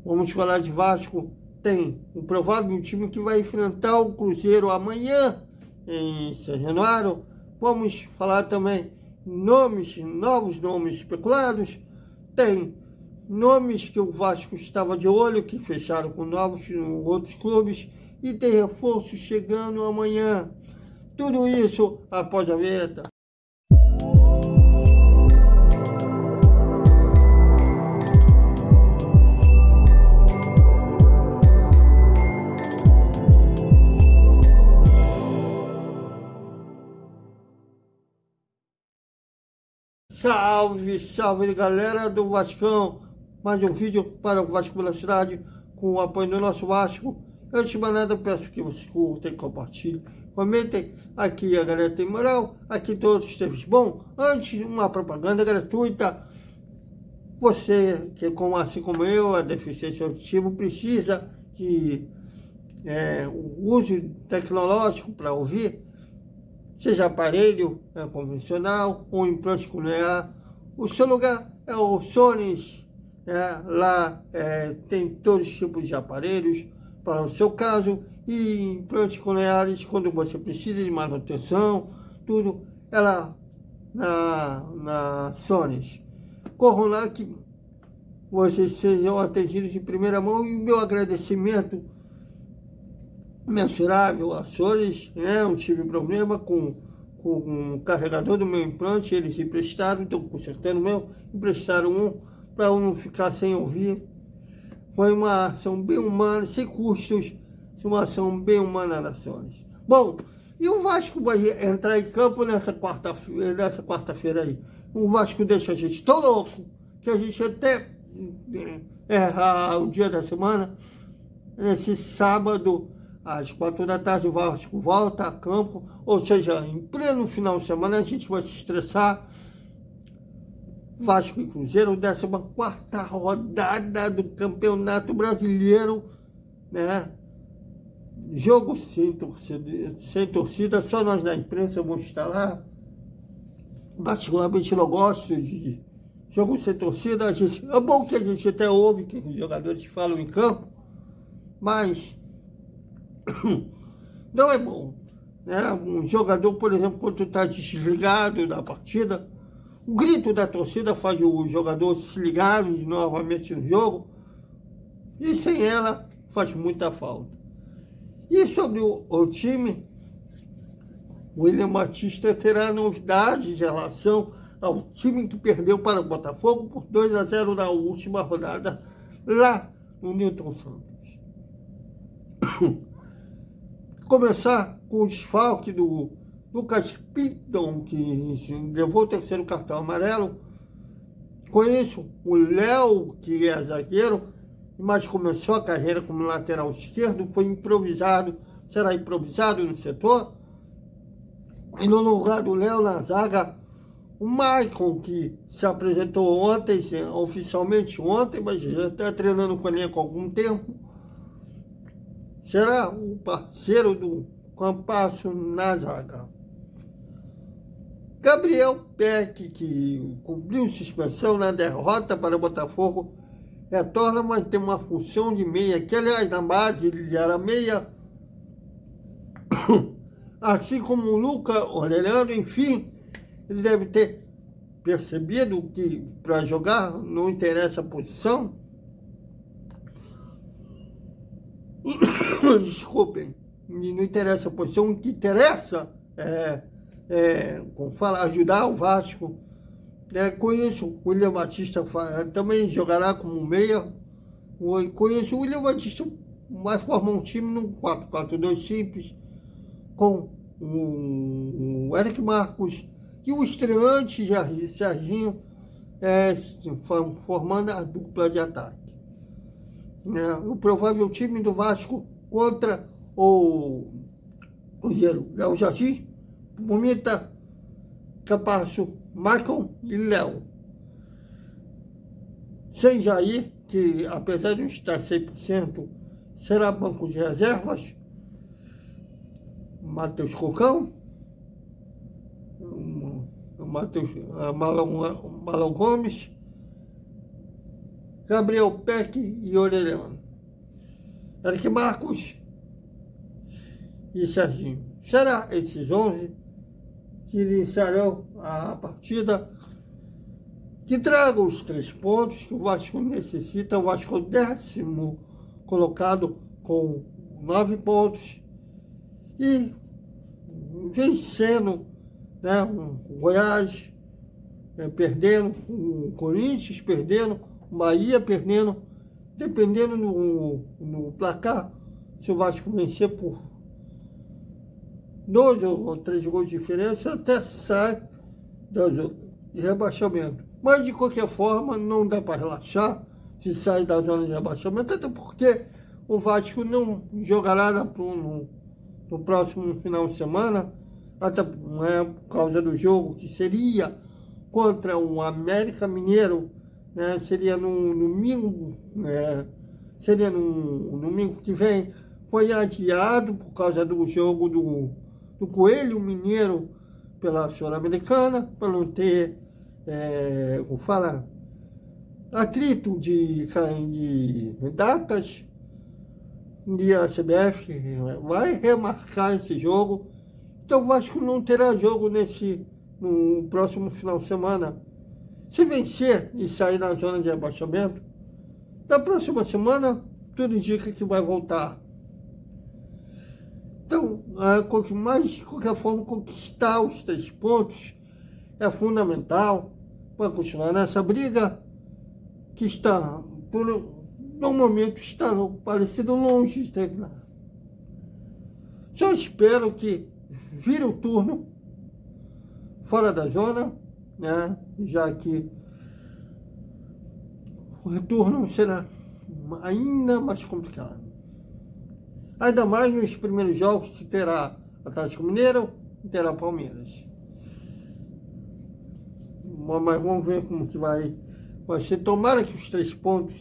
Vamos falar de Vasco. Tem o provável time que vai enfrentar o Cruzeiro amanhã em São Januário. Vamos falar também novos nomes especulados. Tem nomes que o Vasco estava de olho, que fecharam com novos outros clubes. E tem reforços chegando amanhã. Tudo isso após a vinheta. Salve, salve galera do Vascão, mais um vídeo para o Vasco Velocidade com o apoio do nosso Vasco. Antes de mais nada, peço que vocês curtem, compartilhem, comentem. Aqui a galera tem moral, aqui todos estejam bom. Antes, uma propaganda gratuita. Você que, assim como eu, a deficiência auditiva, precisa de o uso tecnológico para ouvir, seja aparelho convencional ou implante coclear, o seu lugar é o Sonis. Lá tem todos os tipos de aparelhos para o seu caso, e implantes cocleares quando você precisa de manutenção, tudo é lá na Sonis. Corram lá que vocês sejam atendidos de primeira mão, e meu agradecimento mensurável a Sonis. Eu tive problema com o carregador do meu implante, eles emprestaram, estou consertando o meu, emprestaram um para eu não ficar sem ouvir. Foi uma ação bem humana, sem custos, uma ação bem humana da Sonis. Bom, e o Vasco vai entrar em campo nessa quarta-feira aí. O Vasco deixa a gente tão louco que a gente até erra o dia da semana. Esse sábado, às 4 da tarde, o Vasco volta a campo, ou seja, em pleno final de semana, a gente vai se estressar. Vasco e Cruzeiro, 14ª rodada do Campeonato Brasileiro, né? Jogo sem torcida, só nós da imprensa vamos estar lá. Particularmente eu gosto de jogo sem torcida. É bom que a gente até ouve o que os jogadores falam em campo, mas não é bom, né? Um jogador, por exemplo, quando está desligado da partida, o grito da torcida faz o jogador se ligar novamente no jogo, e sem ela faz muita falta. E sobre o time, o William Batista terá novidades em relação ao time que perdeu para o Botafogo por 2-0 na última rodada, lá no Newton Santos. Começar com o desfalque do Lucas Piton, que levou o terceiro cartão amarelo. Com isso, o Léo, que é zagueiro, mas começou a carreira como lateral esquerdo, foi improvisado, será improvisado no setor. E no lugar do Léo na zaga, o Maicon, que se apresentou ontem, oficialmente ontem, mas já está treinando com ele há algum tempo, será o parceiro do Campasso na zaga. Gabriel Peck, que cumpriu suspensão na derrota para o Botafogo, retorna, mas tem uma função de meia, que aliás na base ele era meia, assim como o Luca Orelhando. Enfim, ele deve ter percebido que para jogar não interessa a posição. Desculpem, não interessa a posição, o que interessa como fala, ajudar o Vasco. Com isso, o William Batista também jogará como meia. Com isso, o William Batista vai formar um time num 4-4-2 simples, com o Eric Marcos e o estreante Serginho formando a dupla de ataque. O provável time do Vasco contra o Cruzeiro: Léo Jardim, Mumita, Campasso, Maicon e Léo. Sem Jair, que apesar de não estar 100%, será banco de reservas. Matheus Cocão, Marlon Gomes, Gabriel Peck e Orelhano. Eric Marcos e Serginho. Será esses 11 que iniciarão a partida, que tragam os 3 pontos que o Vasco necessita. O Vasco é o 10º colocado com 9 pontos e vencendo, né, o Goiás perdendo, o Corinthians perdendo, o Bahia perdendo, dependendo no placar, se o Vasco vencer por 2 ou 3 gols de diferença, até sai da zona de rebaixamento. Mas, de qualquer forma, não dá para relaxar se sai da zona de rebaixamento, até porque o Vasco não jogará no próximo final de semana, até por causa do jogo que seria contra o América Mineiro, né? Seria no domingo, seria no domingo que vem. Foi adiado por causa do jogo do Coelho Mineiro pela Sul-Americana, para não ter, como fala, atrito de datas. E a CBF vai remarcar esse jogo. Então o Vasco não terá jogo no próximo final de semana. Se vencer e sair na zona de rebaixamento, na próxima semana tudo indica que vai voltar. Então, de qualquer forma, conquistar os 3 pontos é fundamental para continuar nessa briga que está, no momento, está parecido longe de terminar. Só espero que vire o turno fora da zona, né? Já que o retorno será ainda mais complicado. Ainda mais nos primeiros jogos que terá Atlético Mineiro e terá Palmeiras. Mas vamos ver como que vai ser. Tomara que os 3 pontos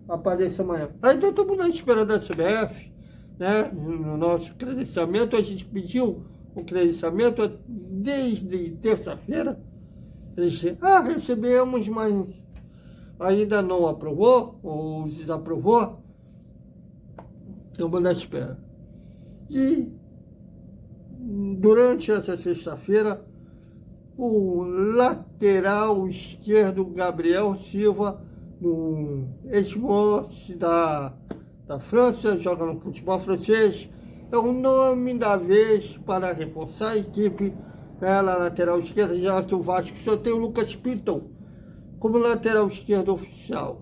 apareçam amanhã. Ainda estamos na espera da CBF, né? No nosso credenciamento, a gente pediu o credenciamento desde terça-feira. Eles disseram, recebemos, mas ainda não aprovou ou desaprovou. Estamos na espera. E durante essa sexta-feira, o lateral esquerdo Gabriel Silva, no ex-moço da França, joga no futebol francês, é o nome da vez para reforçar a equipe, na lateral esquerda, já que o Vasco só tem o Lucas Piton como lateral esquerdo oficial.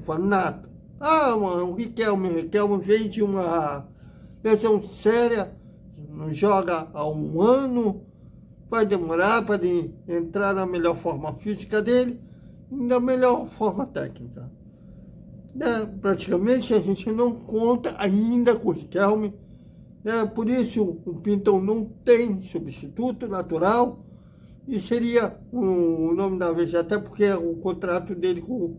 Fanato. O Riquelme veio de uma lesão séria, não joga há 1 ano, vai demorar para entrar na melhor forma física dele e na melhor forma técnica. Praticamente a gente não conta ainda com o Riquelme, por isso o Pinton não tem substituto natural e seria o nome da vez, até porque o contrato dele com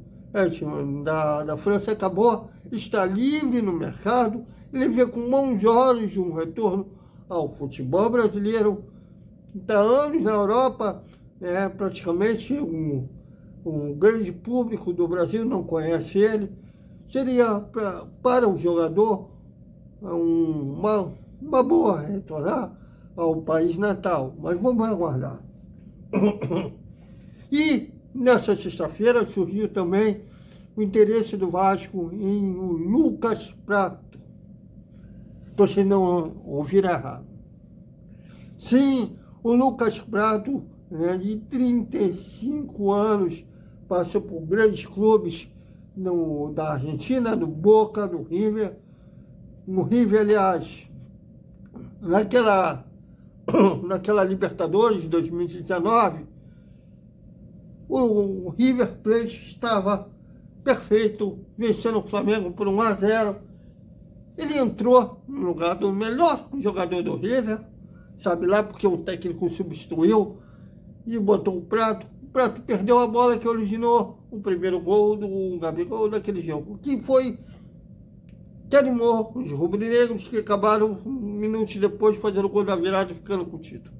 da França acabou, está livre no mercado, ele vê com bons olhos um retorno ao futebol brasileiro. Está anos na Europa, praticamente um grande público do Brasil não conhece ele. Seria para o jogador uma boa retornar ao país natal, mas vamos aguardar. E nessa sexta-feira surgiu também o interesse do Vasco em o Lucas Prato. Você não ouvirá errado. Sim, o Lucas Prato, de 35 anos, passou por grandes clubes da Argentina, do Boca, do River. No River, aliás, naquela Libertadores de 2019, o River Plate estava perfeito, vencendo o Flamengo por 1-0. Ele entrou no lugar do melhor jogador do River, sabe lá, porque o técnico substituiu e botou o Prato. O Prato perdeu a bola que originou o primeiro gol do Gabigol daquele jogo, que animou os rubro-negros, que acabaram minutos depois fazendo o gol da virada e ficando com o título.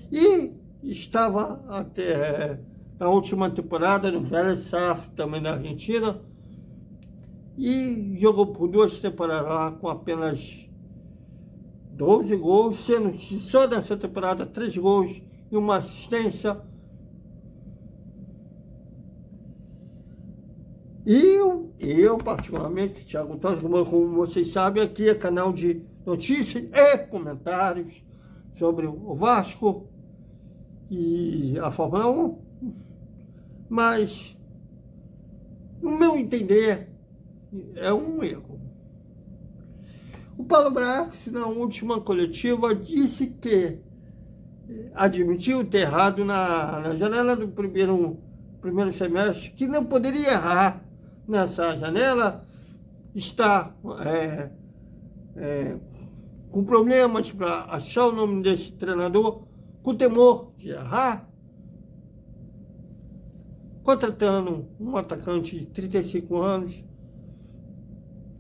E estava até na última temporada no Vélez Sarsfield, também na Argentina, e jogou por 2 temporadas lá com apenas 12 gols, sendo só nessa temporada 3 gols e uma assistência. Eu particularmente, Thiago Torres, como vocês sabem, aqui é canal de notícias e comentários sobre o Vasco e a Fórmula 1, mas, no meu entender, é um erro. O Paulo Brax, na última coletiva, disse que admitiu ter errado na janela do primeiro semestre, que não poderia errar nessa janela, está com problemas para achar o nome desse treinador, com temor de errar, contratando um atacante de 35 anos,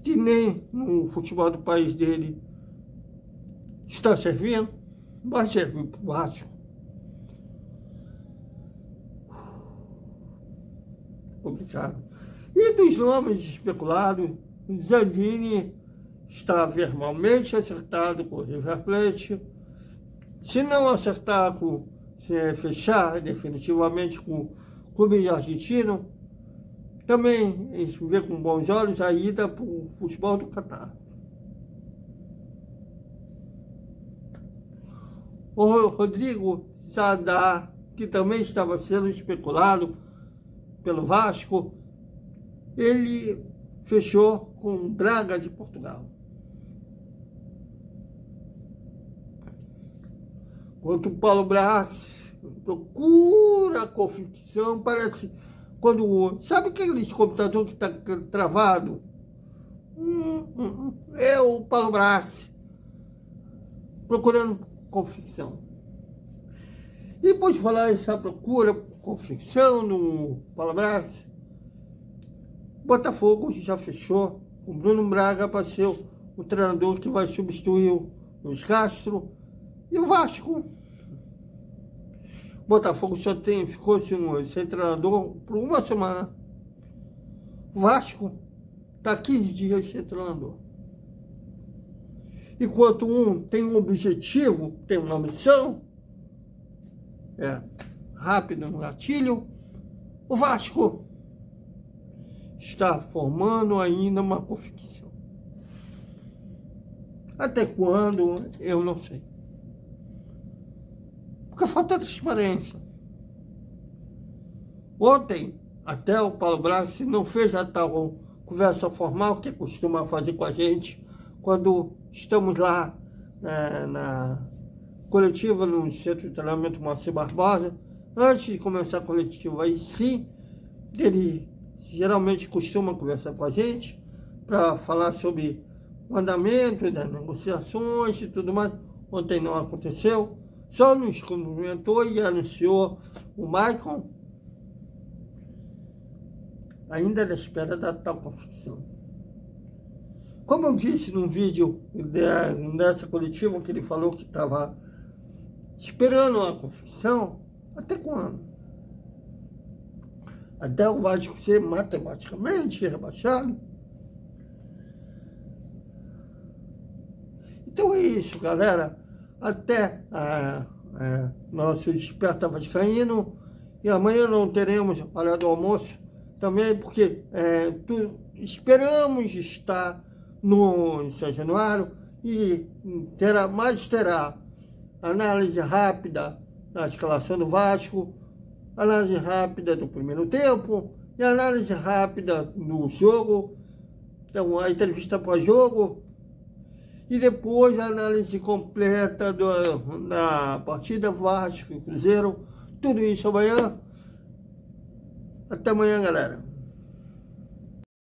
que nem no futebol do país dele está servindo, vai servir para o Vasco. Complicado. E dos nomes especulados, Zandini está verbalmente acertado com o River Plate. Se não acertar se fechar definitivamente com o clube argentino, também vê com bons olhos a ida para o futebol do Catar. O Rodrigo Zadá, que também estava sendo especulado pelo Vasco, ele fechou com o Braga de Portugal. Enquanto o Paulo Brax procura a convicção, parece quando... Sabe aquele computador que está travado? É o Paulo Brax procurando convicção. E por falar essa procura, convicção no Paulo Brax, Botafogo já fechou o Bruno Braga para ser o treinador que vai substituir o Luiz Castro. E o Vasco, Botafogo só ficou sem treinador por uma semana. O Vasco está 15 dias sem treinador. Enquanto um tem um objetivo, tem uma missão, rápido no gatilho, o Vasco está formando ainda uma convicção. Até quando, eu não sei. Porque falta transparência. Ontem, até o Paulo Brax não fez a tal conversa formal que costuma fazer com a gente quando estamos lá na coletiva no Centro de Treinamento Moacir Barbosa. Antes de começar a coletiva, aí sim, ele geralmente costuma conversar com a gente para falar sobre o andamento das negociações e tudo mais. Ontem não aconteceu, só nos cumprimentou e anunciou o Maicon, ainda na espera da tal confissão. Como eu disse num vídeo dessa coletiva, que ele falou que estava esperando a confissão, até quando? Até o Vasco ser matematicamente rebaixado? Então é isso, galera. Até nosso Desperta Vascaíno. E amanhã não teremos hora do almoço também, porque esperamos estar no São Januário e terá análise rápida da escalação do Vasco, análise rápida do primeiro tempo e análise rápida do jogo, então a entrevista pós-jogo, e depois a análise completa da partida Vasco e Cruzeiro. Tudo isso amanhã. Até amanhã, galera.